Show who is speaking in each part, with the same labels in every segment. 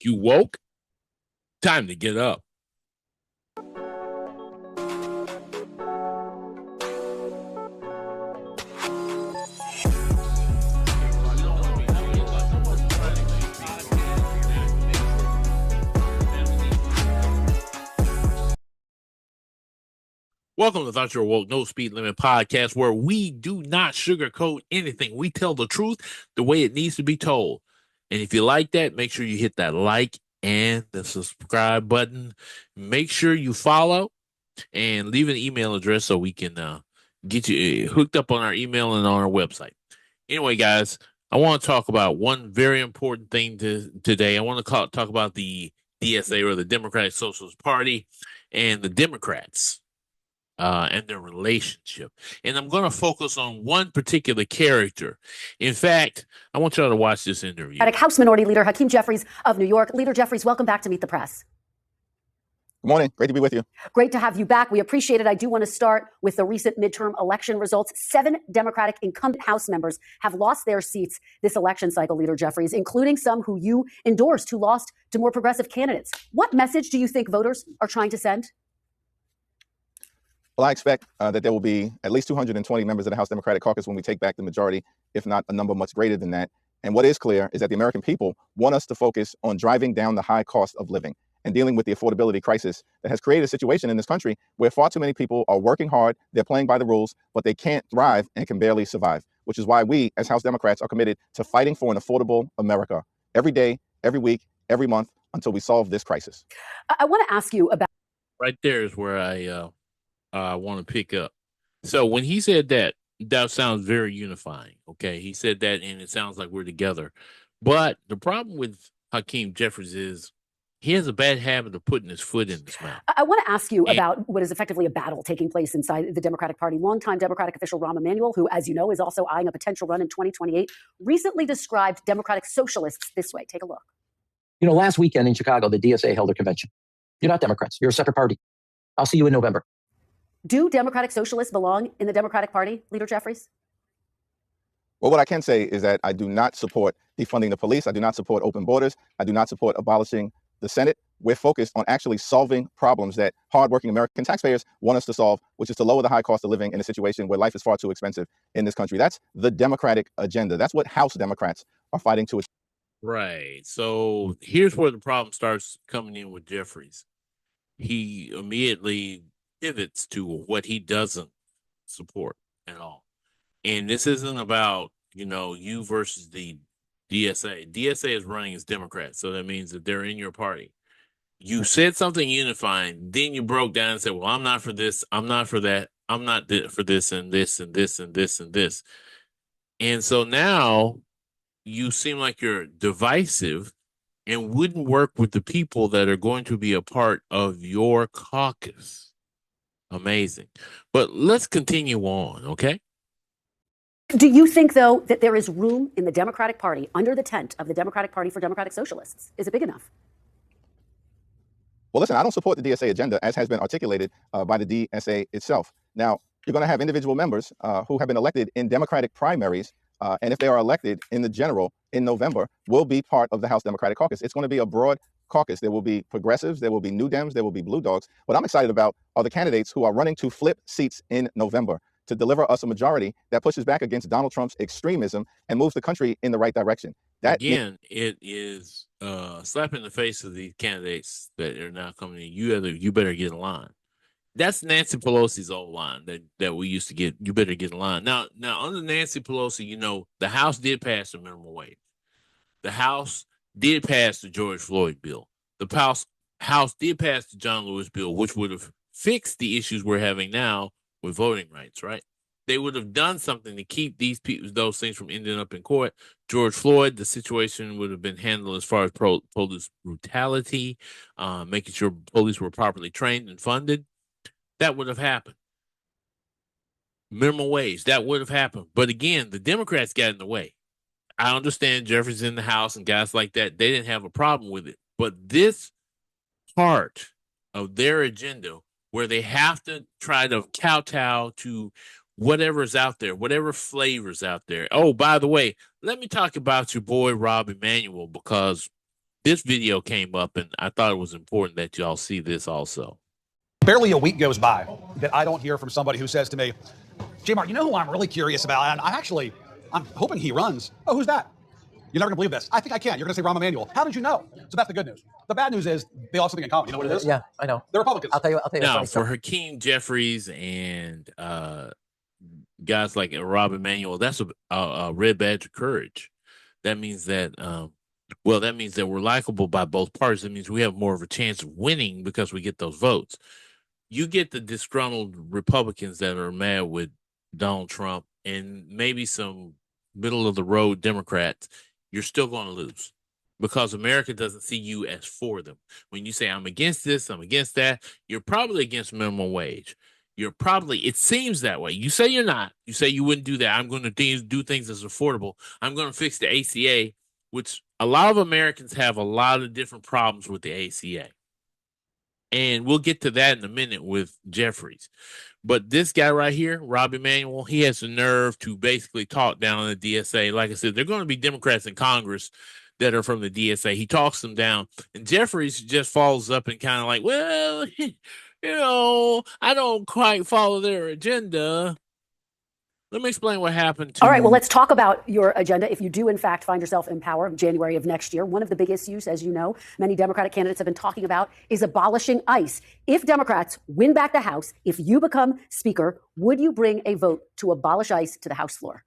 Speaker 1: You woke? Time to get up. Welcome to Thought You Were Woke, No Speed Limit podcast, where we do not sugarcoat anything. We tell the truth the way it needs to be told. And if you like that, make sure you hit that like and the subscribe button. Make sure you follow and leave an email address so we can get you hooked up on our email and on our website. Anyway, guys, I want to talk about one very important thing today. I want to talk about the DSA, or the Democratic Socialist Party, and the Democrats. And their relationship. And I'm going to focus on one particular character. In fact, I want y'all to watch this interview.
Speaker 2: House Minority Leader Hakeem Jeffries of New York. Leader Jeffries, welcome back to Meet the Press.
Speaker 3: Good morning. Great to be with you.
Speaker 2: Great to have you back. We appreciate it. I do want to start with the recent midterm election results. 7 Democratic incumbent House members have lost their seats this election cycle, Leader Jeffries, including some who you endorsed, who lost to more progressive candidates. What message do you think voters are trying to send?
Speaker 3: Well, I expect that there will be at least 220 members of the House Democratic Caucus when we take back the majority, if not a number much greater than that. And what is clear is that the American people want us to focus on driving down the high cost of living and dealing with the affordability crisis that has created a situation in this country where far too many people are working hard, they're playing by the rules, but they can't thrive and can barely survive, which is why we as House Democrats are committed to fighting for an affordable America every day, every week, every month until we solve this crisis.
Speaker 2: I want to ask you about...
Speaker 1: Right there is where I want to pick up. So when he said that, that sounds very unifying. Okay. He said that and it sounds like we're together. But the problem with Hakeem Jeffries is he has a bad habit of putting his foot in his mouth.
Speaker 2: I want to ask you about what is effectively a battle taking place inside the Democratic Party. Longtime Democratic official Rahm Emanuel, who, as you know, is also eyeing a potential run in 2028, recently described Democratic socialists this way. Take a look.
Speaker 4: You know, last weekend in Chicago, the DSA held a convention. You're not Democrats. You're a separate party. I'll see you in November.
Speaker 2: Do Democratic socialists belong in the Democratic Party, Leader Jeffries?
Speaker 3: Well, what I can say is that I do not support defunding the police. I do not support open borders. I do not support abolishing the Senate. We're focused on actually solving problems that hardworking American taxpayers want us to solve, which is to lower the high cost of living in a situation where life is far too expensive in this country. That's the Democratic agenda. That's what House Democrats are fighting to achieve.
Speaker 1: Right. So here's where the problem starts coming in with Jeffries. He immediately pivots to what he doesn't support at all. And this isn't about, you versus the DSA. DSA is running as Democrats, so that means that they're in your party. You said something unifying, then you broke down and said, well, I'm not for this, I'm not for that, I'm not for this and this and this and this and this. And so now you seem like you're divisive and wouldn't work with the people that are going to be a part of your caucus. Amazing. But let's continue on, okay?
Speaker 2: Do you think, though, that there is room in the Democratic Party under the tent of the Democratic Party for Democratic Socialists? Is it big enough?
Speaker 3: Well, listen, I don't support the DSA agenda as has been articulated by the DSA itself. Now, you're going to have individual members who have been elected in Democratic primaries, and if they are elected in the general in November, will be part of the House Democratic Caucus. It's going to be a broad caucus. There will be progressives, there will be New Dems, there will be Blue Dogs. What I'm excited about are the candidates who are running to flip seats in November to deliver us a majority that pushes back against Donald Trump's extremism and moves the country in the right direction.
Speaker 1: Again, it is a slap in the face of the candidates that are now coming in. You better get in line. That's Nancy Pelosi's old line that we used to get. You better get in line. Now under Nancy Pelosi, the House did pass the minimum wage. The House did pass the George Floyd bill. The House did pass the John Lewis bill, which would have fixed the issues we're having now with voting rights, right? They would have done something to keep those things from ending up in court. George Floyd, the situation would have been handled as far as police brutality, making sure police were properly trained and funded. That would have happened. Minimum wage, that would have happened. But again, the Democrats got in the way. I understand Jeffries in the House and guys like that. They didn't have a problem with it. But this part of their agenda where they have to try to kowtow to whatever's out there, whatever flavor's out there. Oh, by the way, let me talk about your boy, Rahm Emanuel, because this video came up, and I thought it was important that y'all see this also.
Speaker 5: Barely a week goes by that I don't hear from somebody who says to me, J-Mark, you know who I'm really curious about? And I'm hoping he runs. Oh, who's that? You're never going to believe this. I think I can. You're going to say Rahm Emanuel. How did you know? So that's the good news. The bad news is they all have something in common. You know what it is?
Speaker 4: Yeah, I know.
Speaker 5: They're Republicans.
Speaker 4: I'll tell you.
Speaker 1: Now, for Hakeem Jeffries and guys like Rob Emanuel, that's a red badge of courage. That means that, that means that we're likable by both parties. That means we have more of a chance of winning because we get those votes. You get the disgruntled Republicans that are mad with Donald Trump and maybe some middle of the road Democrats, you're still going to lose because America doesn't see you as for them. When you say, I'm against this, I'm against that, you're probably against minimum wage. It seems that way. You say you're not. You say you wouldn't do that. I'm going to do things that's affordable. I'm going to fix the ACA, which a lot of Americans have a lot of different problems with the ACA. And we'll get to that in a minute with Jeffreis. But this guy right here, Rob Emanuel, he has the nerve to basically talk down on the DSA. Like I said, they're going to be Democrats in Congress that are from the DSA. He talks them down. And Jeffreis just follows up and kind of like, well, I don't quite follow their agenda. Let me explain what happened to...
Speaker 2: All right, well, let's talk about your agenda. If you do, in fact, find yourself in power in January of next year, one of the big issues, as you know, many Democratic candidates have been talking about is abolishing ICE. If Democrats win back the House, if you become Speaker, would you bring a vote to abolish ICE to the House floor?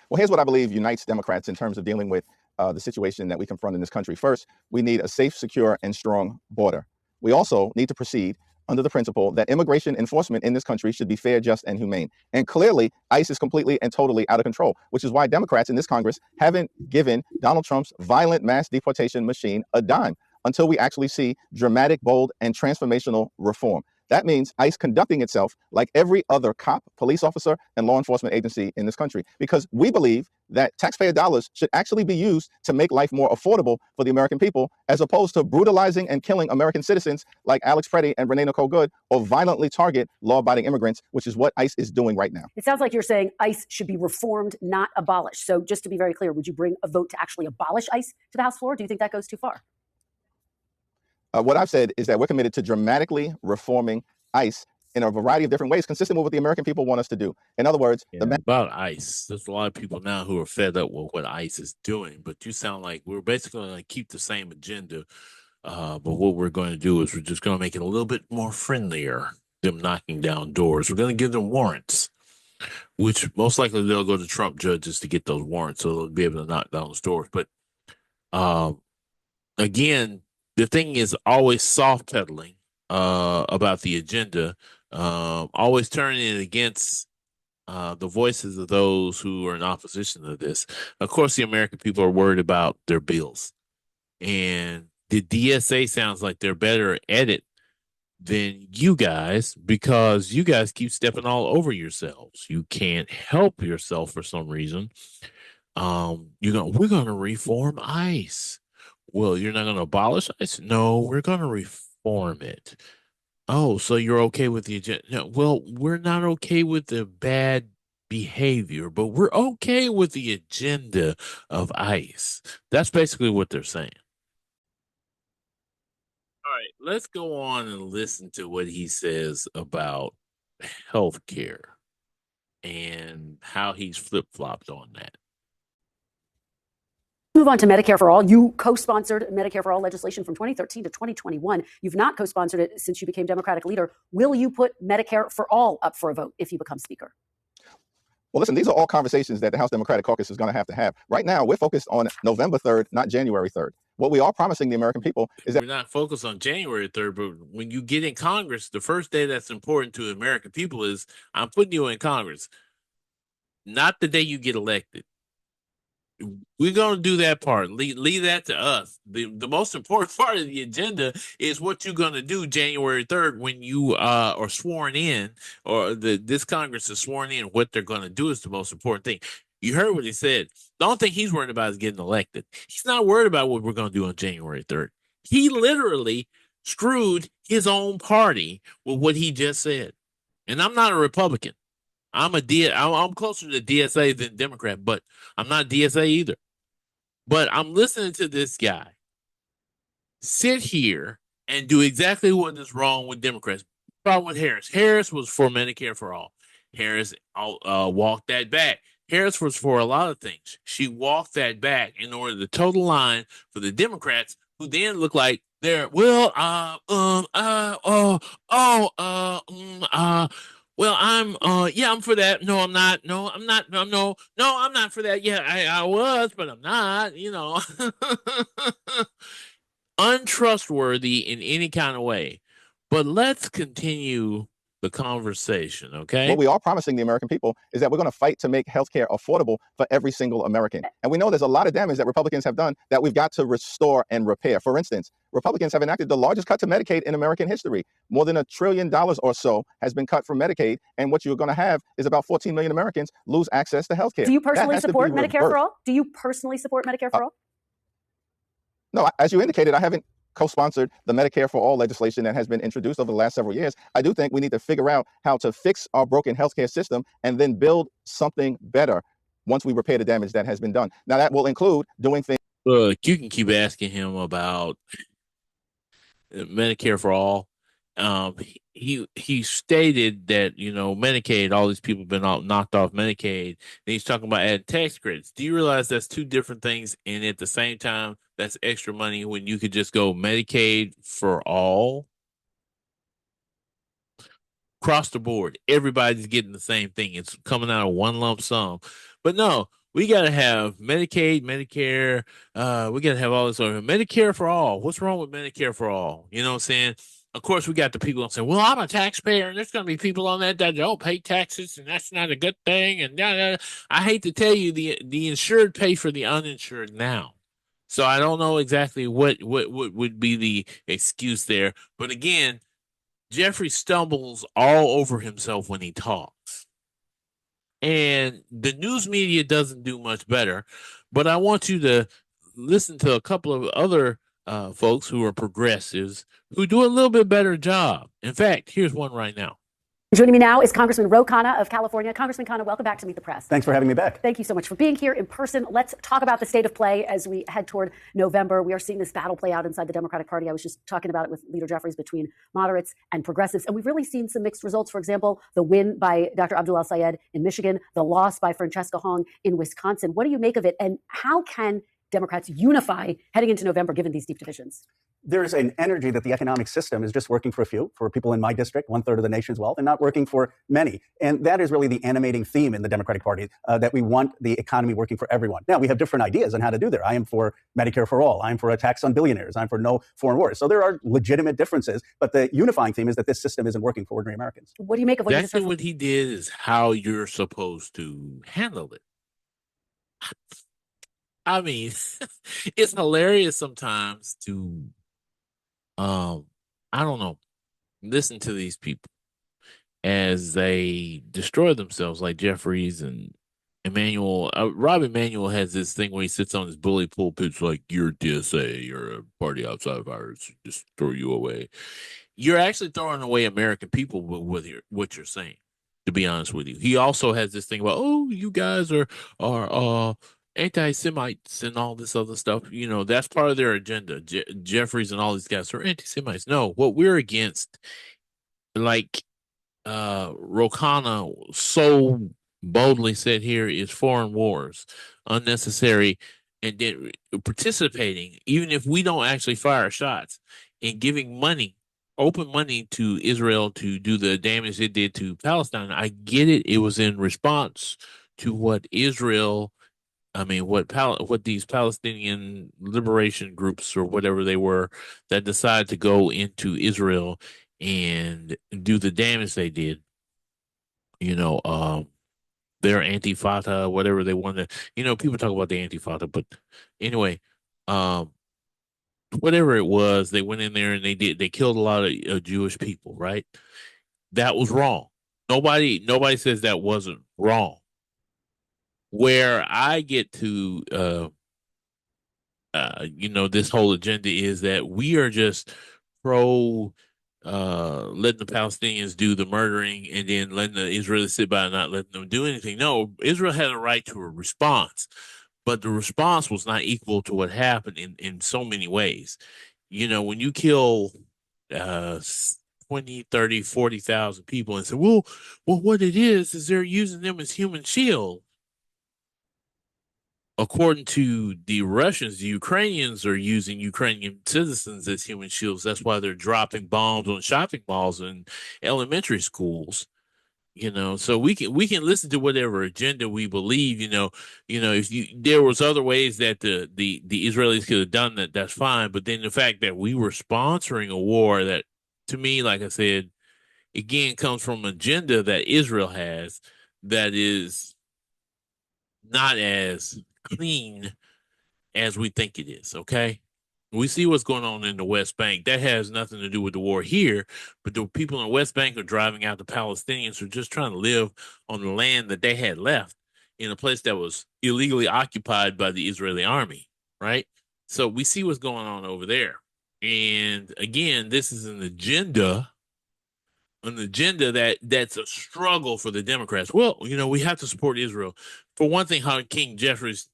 Speaker 3: Well, here's what I believe unites Democrats in terms of dealing with the situation that we confront in this country. First, we need a safe, secure, and strong border. We also need to proceed under the principle that immigration enforcement in this country should be fair, just, and humane. And clearly, ICE is completely and totally out of control, which is why Democrats in this Congress haven't given Donald Trump's violent mass deportation machine a dime until we actually see dramatic, bold, and transformational reform. That means ICE conducting itself like every other cop, police officer, and law enforcement agency in this country, because we believe that taxpayer dollars should actually be used to make life more affordable for the American people, as opposed to brutalizing and killing American citizens like Alex Preddy and Renee Nicole Good, or violently target law-abiding immigrants, which is what ICE is doing right now.
Speaker 2: It sounds like you're saying ICE should be reformed, not abolished. So just to be very clear, would you bring a vote to actually abolish ICE to the House floor? Do you think that goes too far?
Speaker 3: What I've said is that we're committed to dramatically reforming ICE in a variety of different ways, consistent with what the American people want us to do. In other words,
Speaker 1: about ICE, there's a lot of people now who are fed up with what ICE is doing, but you sound like we're basically going to keep the same agenda. But what we're going to do is we're just going to make it a little bit more friendlier, them knocking down doors. We're going to give them warrants, which most likely they'll go to Trump judges to get those warrants, so they'll be able to knock down those doors. But again, the thing is always soft pedaling about the agenda, always turning it against the voices of those who are in opposition to this. Of course, the American people are worried about their bills. And the DSA sounds like they're better at it than you guys, because you guys keep stepping all over yourselves. You can't help yourself for some reason. We're going to reform ICE. Well, you're not going to abolish ICE? No, we're going to reform it. Oh, so you're okay with the agenda? No, well, we're not okay with the bad behavior, but we're okay with the agenda of ICE. That's basically what they're saying. All right, let's go on and listen to what he says about healthcare and how he's flip-flopped on that.
Speaker 2: Move on to Medicare for All. You co-sponsored Medicare for All legislation from 2013 to 2021. You've not co-sponsored it since you became Democratic leader. Will you put Medicare for All up for a vote if you become Speaker?
Speaker 3: Well, listen, these are all conversations that the House Democratic Caucus is going to have. Right now, we're focused on November 3rd, not January 3rd. What we are promising the American people is that
Speaker 1: we're not focused on January 3rd, but when you get in Congress, the first day that's important to the American people is I'm putting you in Congress, not the day you get elected. We're going to do that part. Leave that to us. The most important part of the agenda is what you're going to do January 3rd when you are sworn in, or this Congress is sworn in. What they're going to do is the most important thing. You heard what he said. The only thing he's worried about is getting elected. He's not worried about what we're going to do on January 3rd. He literally screwed his own party with what he just said. And I'm not a Republican. I'm closer to DSA than Democrat, but I'm not DSA either. But I'm listening to this guy sit here and do exactly what is wrong with Democrats. Problem with Harris. Harris was for Medicare for all. Harris walked that back. Harris was for a lot of things. She walked that back in order to toe the line for the Democrats, who then look like they're well, well, yeah, I'm for that. No, I'm not. No, I'm not. No, I'm not for that. Yeah, I was, but I'm not. Untrustworthy in any kind of way. But let's continue the conversation, okay?
Speaker 3: What we are promising the American people is that we're going to fight to make healthcare affordable for every single American. And we know there's a lot of damage that Republicans have done that we've got to restore and repair. For instance, Republicans have enacted the largest cut to Medicaid in American history. More than $1 trillion or so has been cut from Medicaid. And what you're going to have is about 14 million Americans lose access to healthcare.
Speaker 2: Do you personally support Medicare for all? Do you personally support Medicare for all?
Speaker 3: No, as you indicated, I haven't co-sponsored the Medicare for All legislation that has been introduced over the last several years. I do think we need to figure out how to fix our broken healthcare system and then build something better once we repair the damage that has been done. Now, that will include doing things.
Speaker 1: Look, you can keep asking him about Medicare for all. He stated that Medicaid, all these people have been knocked off Medicaid, and he's talking about adding tax credits. Do you realize that's two different things? And at the same time, that's extra money when you could just go Medicaid for all across the board. Everybody's getting the same thing. It's coming out of one lump sum. But no, we got to have Medicaid, Medicare. We got to have all this over Medicare for all. What's wrong with Medicare for all? You know what I'm saying? Of course, we got the people that say, well, I'm a taxpayer, and there's going to be people on that don't pay taxes, and that's not a good thing. And I hate to tell you, the insured pay for the uninsured now. So I don't know exactly what would be the excuse there. But again, Jeffrey stumbles all over himself when he talks. And the news media doesn't do much better. But I want you to listen to a couple of other folks who are progressives who do a little bit better job. In fact, here's one right now.
Speaker 2: Joining me now is Congressman Ro Khanna of California. Congressman Khanna, welcome back to Meet the Press.
Speaker 6: Thanks for having me back.
Speaker 2: Thank you so much for being here in person. Let's talk about the state of play as we head toward November. We are seeing this battle play out inside the Democratic Party. I was just talking about it with Leader Jeffreis between moderates and progressives. And we've really seen some mixed results. For example, the win by Dr. Abdul El-Sayed in Michigan, the loss by Francesca Hong in Wisconsin. What do you make of it? And how can Democrats unify heading into November, given these deep divisions?
Speaker 6: There's an energy that the economic system is just working for a few, for people in my district, 1/3 of the nation's wealth, and not working for many. And that is really the animating theme in the Democratic Party, that we want the economy working for everyone. Now, we have different ideas on how to do that. I am for Medicare for all. I'm for a tax on billionaires. I'm for no foreign wars. So there are legitimate differences, but the unifying theme is that this system isn't working for ordinary Americans.
Speaker 2: What do you make of what
Speaker 1: exactly what he did is how you're supposed to handle it. I mean, it's hilarious sometimes to I don't know, listen to these people as they destroy themselves, like Jeffreis and Emmanuel. Rob Emanuel has this thing where he sits on his bully pulpits like, you're DSA, you're a party outside of ours, just throw you away. You're actually throwing away American people with what you're saying, to be honest with you. He also has this thing about, oh, you guys are anti-Semites and all this other stuff. That's part of their agenda. Jeffreis and all these guys are anti-Semites. No, what we're against, like Ro Khanna so boldly said here, is foreign wars, unnecessary, and then participating, even if we don't actually fire shots, and giving money, open money to Israel to do the damage it did to Palestine. I get it. It was in response to what these Palestinian liberation groups or whatever they were that decided to go into Israel and do the damage they did. Their Antifata, whatever they wanted. People talk about the Antifata, but anyway, whatever it was, they went in there and they killed a lot of Jewish people, right? That was wrong. Nobody says that wasn't wrong. Where I get to, this whole agenda is that we are just pro letting the Palestinians do the murdering and then letting the Israelis sit by and not letting them do anything. No, Israel had a right to a response. but the response was not equal to what happened in so many ways. You know, when you kill 20, 30, 40,000 people and say, well, what it is they're using them as human shield. According to the Russians, the Ukrainians are using Ukrainian citizens as human shields. That's why they're dropping bombs on shopping malls and elementary schools. You know, so we can listen to whatever agenda we believe. If there was other ways that the Israelis could have done that, that's fine. But then the fact that we were sponsoring a war that, to me, like I said, again, comes from an agenda that Israel has that is not as clean as we think it is. Okay. We see what's going on in the West Bank. That has nothing to do with the war here, but the people in the West Bank are driving out the Palestinians who are just trying to live on the land that they had left in a place that was illegally occupied by the Israeli army, right? So we see what's going on over there. And again, this is an agenda that's a struggle for the Democrats. Well, we have to support Israel. For one thing, Hakeem Jeffries,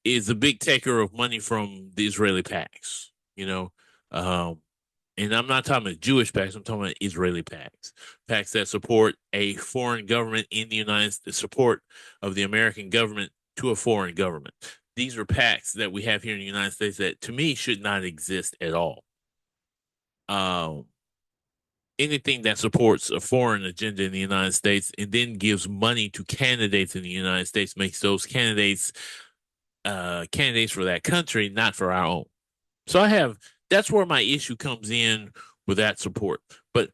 Speaker 1: is a big taker of money from the Israeli PACs, and I'm not talking about Jewish PACs, I'm talking about Israeli PACs that support a foreign government in the United States, support of the American government to a foreign government. These are PACs that we have here in the United States that, to me, should not exist at all. Anything that supports a foreign agenda in the United States and then gives money to candidates in the United States makes those candidates for that country, not for our own. So that's where my issue comes in with that support. But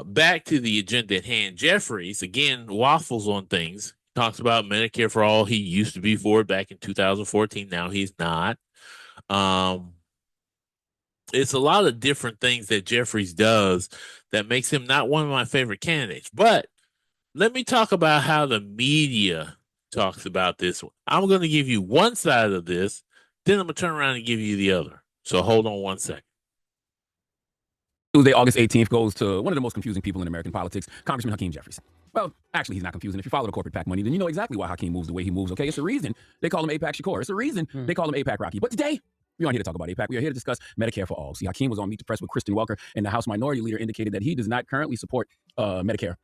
Speaker 1: back to the agenda at hand, Jeffreis, again, waffles on things. Talks about Medicare for all. He used to be for it back in 2014. Now he's not. It's a lot of different things that Jeffreis does that makes him not one of my favorite candidates. But let me talk about how the media talks about this. I'm going to give you one side of this, then I'm going to turn around and give you the other. So hold on one second.
Speaker 7: Tuesday, August 18th, goes to one of the most confusing people in American politics, Congressman Hakeem Jeffries. Well, actually, he's not confusing. If you follow the corporate PAC money, then you know exactly why Hakeem moves the way he moves, okay? It's the reason they call him APAC Shakur. It's the reason they call him APAC Rocky. But today, we aren't here to talk about APAC. We are here to discuss Medicare for all. See, Hakeem was on Meet the Press with Kristen Welker, and the House Minority Leader indicated that he does not currently support Medicare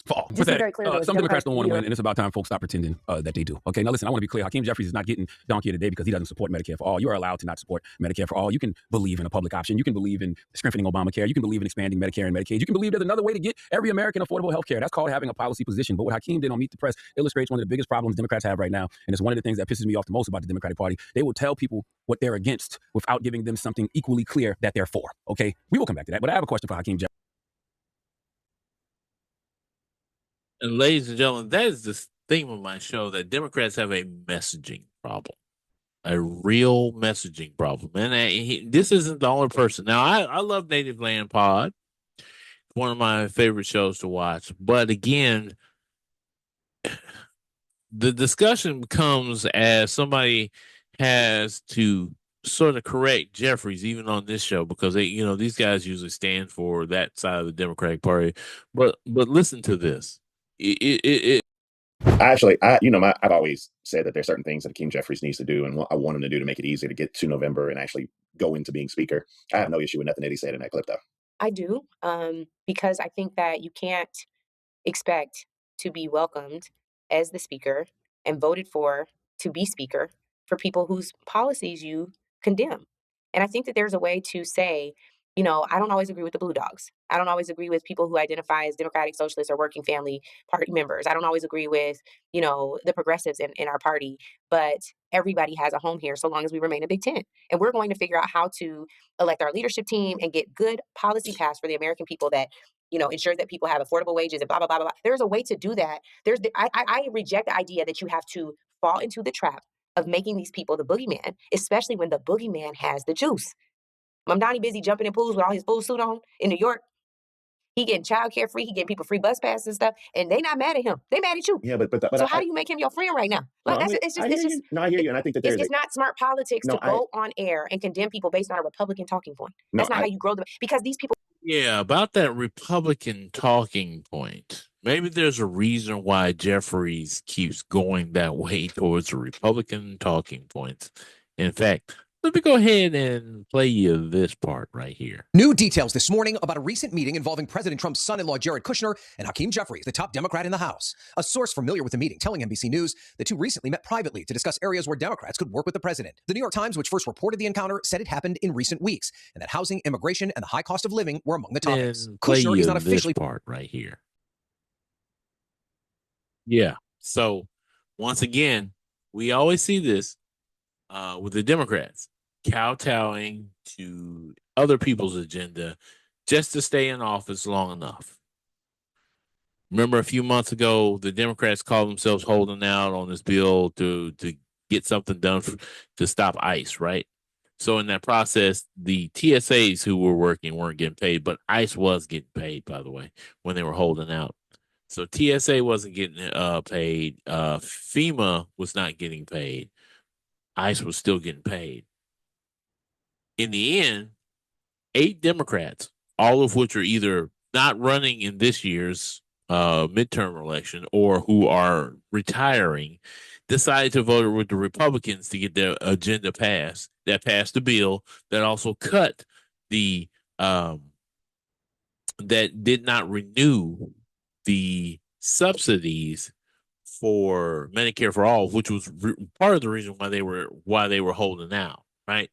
Speaker 7: for all.
Speaker 2: Just to be very clear,
Speaker 7: some Democrats don't want to win, and it's about time folks stop pretending that they do. Okay, now listen, I want to be clear. Hakeem Jeffries is not getting donkey today because he doesn't support Medicare for all. You are allowed to not support Medicare for all. You can believe in a public option. You can believe in strengthening Obamacare. You can believe in expanding Medicare and Medicaid. You can believe there's another way to get every American affordable health care. That's called having a policy position. But what Hakeem did on Meet the Press illustrates one of the biggest problems Democrats have right now, and it's one of the things that pisses me off the most about the Democratic Party. They will tell people what they're against without giving them something equally clear that they're for. Okay, we will come back to that. But I have a question for Hakeem Jeffries.
Speaker 1: And ladies and gentlemen, that is the theme of my show, that Democrats have a messaging problem, a real messaging problem. And this isn't the only person. Now, I love Native Land Pod. It's one of my favorite shows to watch. But again, the discussion comes as somebody has to sort of correct Jeffries, even on this show, because these guys usually stand for that side of the Democratic Party. But listen to this.
Speaker 8: I've always said that there's certain things that Hakeem Jeffries needs to do, and I want him to do to make it easy to get to November and actually go into being speaker. I have no issue with nothing that he said in that clip, though.
Speaker 9: I do, because I think that you can't expect to be welcomed as the speaker and voted for to be speaker for people whose policies you condemn. And I think that there's a way to say, I don't always agree with the Blue Dogs. I don't always agree with people who identify as Democratic Socialists or Working Family Party members. I don't always agree with, the progressives in our party. But everybody has a home here so long as we remain a Big Tent. And we're going to figure out how to elect our leadership team and get good policy passed for the American people that, ensure that people have affordable wages and blah, blah, blah, blah. There's a way to do that. I reject the idea that you have to fall into the trap of making these people the boogeyman, especially when the boogeyman has the juice. Mamdani busy jumping in pools with all his full suit on in New York. He getting childcare free. He getting people free bus passes and stuff, and they not mad at him. They mad at you.
Speaker 8: Yeah, but
Speaker 9: so how do you make him your friend right now? Like
Speaker 8: I hear you, and I think that
Speaker 9: it's not smart politics to go on air and condemn people based on a Republican talking point. That's not how you grow them, because these people.
Speaker 1: Yeah, about that Republican talking point. Maybe there's a reason why Jeffreis keeps going that way towards the Republican talking points. In fact, let me go ahead and play you this part right here.
Speaker 10: New details this morning about a recent meeting involving President Trump's son-in-law Jared Kushner and Hakeem Jeffries, the top Democrat in the House. A source familiar with the meeting telling NBC News the two recently met privately to discuss areas where Democrats could work with the president. The New York Times, which first reported the encounter, said it happened in recent weeks and that housing, immigration, and the high cost of living were among the topics.
Speaker 1: And play
Speaker 10: Kushner
Speaker 1: you
Speaker 10: is not
Speaker 1: this
Speaker 10: officially
Speaker 1: part right here. Yeah. So once again, we always see this with the Democrats kowtowing to other people's agenda just to stay in office long enough. Remember a few months ago, the Democrats called themselves holding out on this bill to get something done to stop ICE, right? So in that process, the TSAs who were working weren't getting paid, but ICE was getting paid, by the way, when they were holding out. So TSA wasn't getting paid. FEMA was not getting paid. ICE was still getting paid. In the end, 8 Democrats, all of which are either not running in this year's midterm election or who are retiring, decided to vote with the Republicans to get their agenda passed. That passed the bill that also cut the that did not renew the subsidies for Medicare for all, which was part of the reason why they were holding out, right?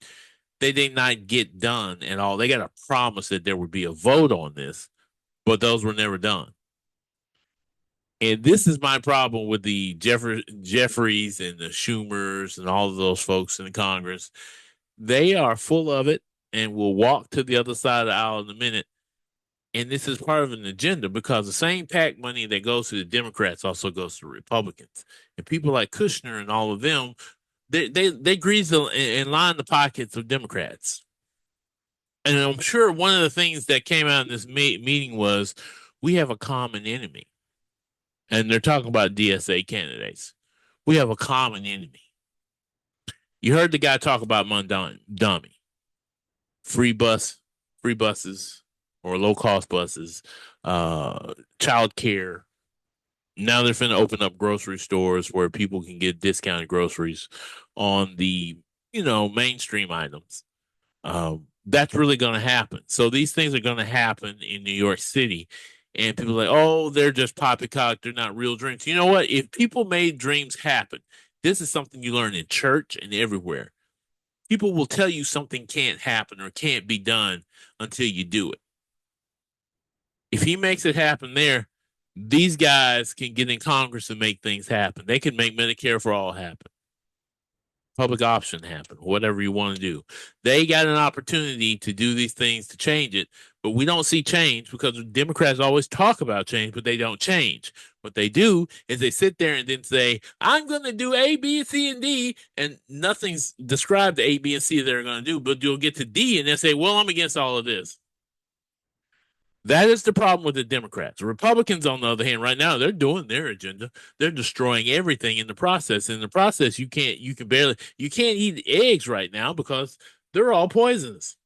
Speaker 1: They did not get done at all. They got a promise that there would be a vote on this, but those were never done. And this is my problem with the Jeffreys and the Schumers and all of those folks in Congress. They are full of it and will walk to the other side of the aisle in a minute. And this is part of an agenda because the same PAC money that goes to the Democrats also goes to the Republicans. And people like Kushner and all of them, they grease and line the pockets of Democrats. And I'm sure one of the things that came out in this meeting was we have a common enemy. And they're talking about DSA candidates. We have a common enemy. You heard the guy talk about Mondami. Free buses or low-cost buses, child care. Now they're finna open up grocery stores where people can get discounted groceries on the, mainstream items. That's really going to happen. So these things are going to happen in New York City. And people are like, oh, they're just poppycock. They're not real dreams. You know what? If people made dreams happen, this is something you learn in church and everywhere. People will tell you something can't happen or can't be done until you do it. If he makes it happen there, these guys can get in Congress and make things happen. They can make Medicare for all happen. Public option happen, whatever you want to do. They got an opportunity to do these things to change it, but we don't see change because the Democrats always talk about change, but they don't change. What they do is they sit there and then say, I'm going to do A, B, C, and D, and nothing's described the A, B, and C they're going to do, but you'll get to D and they'll say, well, I'm against all of this. That is the problem with the Democrats. The Republicans, on the other hand, right now, they're doing their agenda. They're destroying everything in the process. In the process, you can't eat eggs right now because they're all poisonous.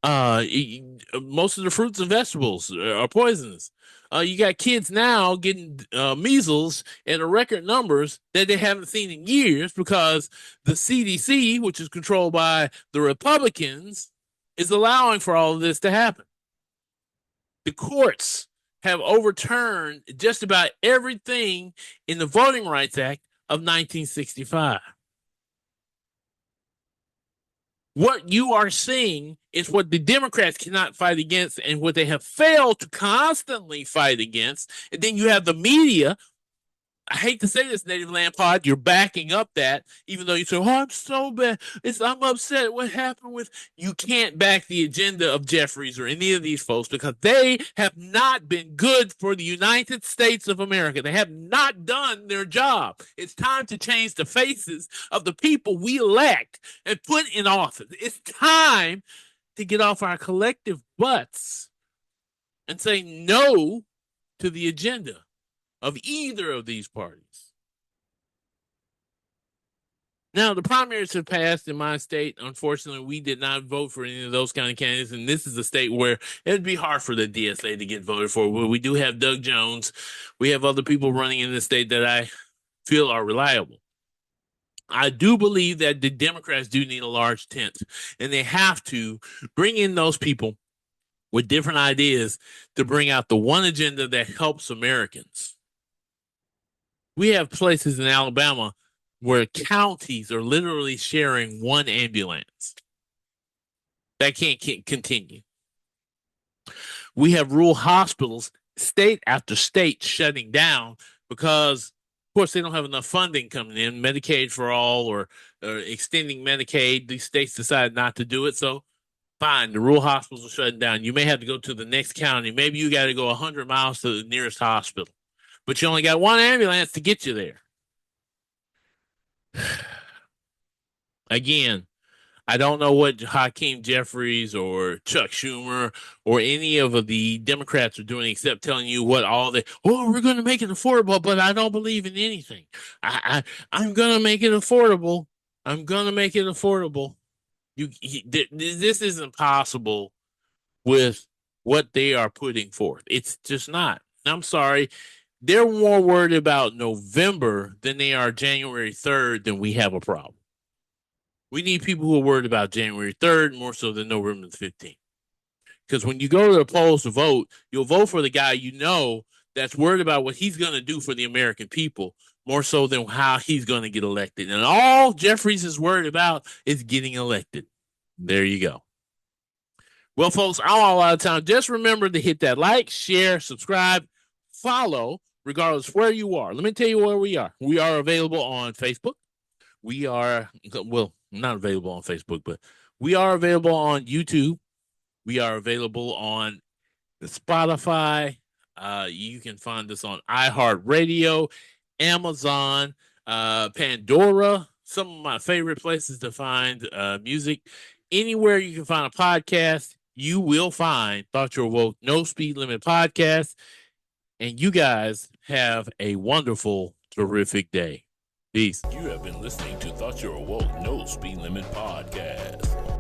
Speaker 1: Most of the fruits and vegetables are poisonous. You got kids now getting measles in a record numbers that they haven't seen in years because the CDC, which is controlled by the Republicans, is allowing for all of this to happen. The courts have overturned just about everything in the Voting Rights Act of 1965. What you are seeing is what the Democrats cannot fight against and what they have failed to constantly fight against. And then you have the media. I hate to say this, Native Land Pod, you're backing up that, even though you say, oh, I'm so bad. I'm upset. What happened with, you can't back the agenda of Jeffries or any of these folks because they have not been good for the United States of America. They have not done their job. It's time to change the faces of the people we elect and put in office. It's time to get off our collective butts and say no to the agenda of either of these parties. Now, the primaries have passed in my state. Unfortunately, we did not vote for any of those kind of candidates, and this is a state where it'd be hard for the DSA to get voted for. Well, we do have Doug Jones. We have other people running in the state that I feel are reliable. I do believe that the Democrats do need a large tent, and they have to bring in those people with different ideas to bring out the one agenda that helps Americans. We have places in Alabama where counties are literally sharing one ambulance. That can't continue. We have rural hospitals, state after state, shutting down because, of course, they don't have enough funding coming in, Medicaid for all or extending Medicaid. These states decide not to do it. So fine, the rural hospitals are shutting down. You may have to go to the next county. Maybe you got to go 100 miles to the nearest hospital, but you only got one ambulance to get you there. Again, I don't know what Hakeem Jeffries or Chuck Schumer or any of the Democrats are doing except telling you what all we're going to make it affordable, but I don't believe in anything. I'm going to make it affordable. I'm going to make it affordable. This isn't possible with what they are putting forth. It's just not. I'm sorry. They're more worried about November than they are January 3rd, then we have a problem. We need people who are worried about January 3rd more so than November the 15th. Because when you go to the polls to vote, you'll vote for the guy you know that's worried about what he's going to do for the American people more so than how he's going to get elected. And all Jeffreis is worried about is getting elected. There you go. Well, folks, I'm all out of time. Just remember to hit that like, share, subscribe, follow, regardless where you are. Let me tell you where we are. We are available on Facebook. We are, well, not available on Facebook, but we are available on YouTube. We are available on Spotify. You can find us on iHeartRadio, Amazon, Pandora, some of my favorite places to find music. Anywhere you can find a podcast, you will find Thought You Were Woke No Speed Limit podcast. And you guys have a wonderful, terrific day. Peace.
Speaker 11: You have been listening to Thought You Were Woke No Speed Limit podcast.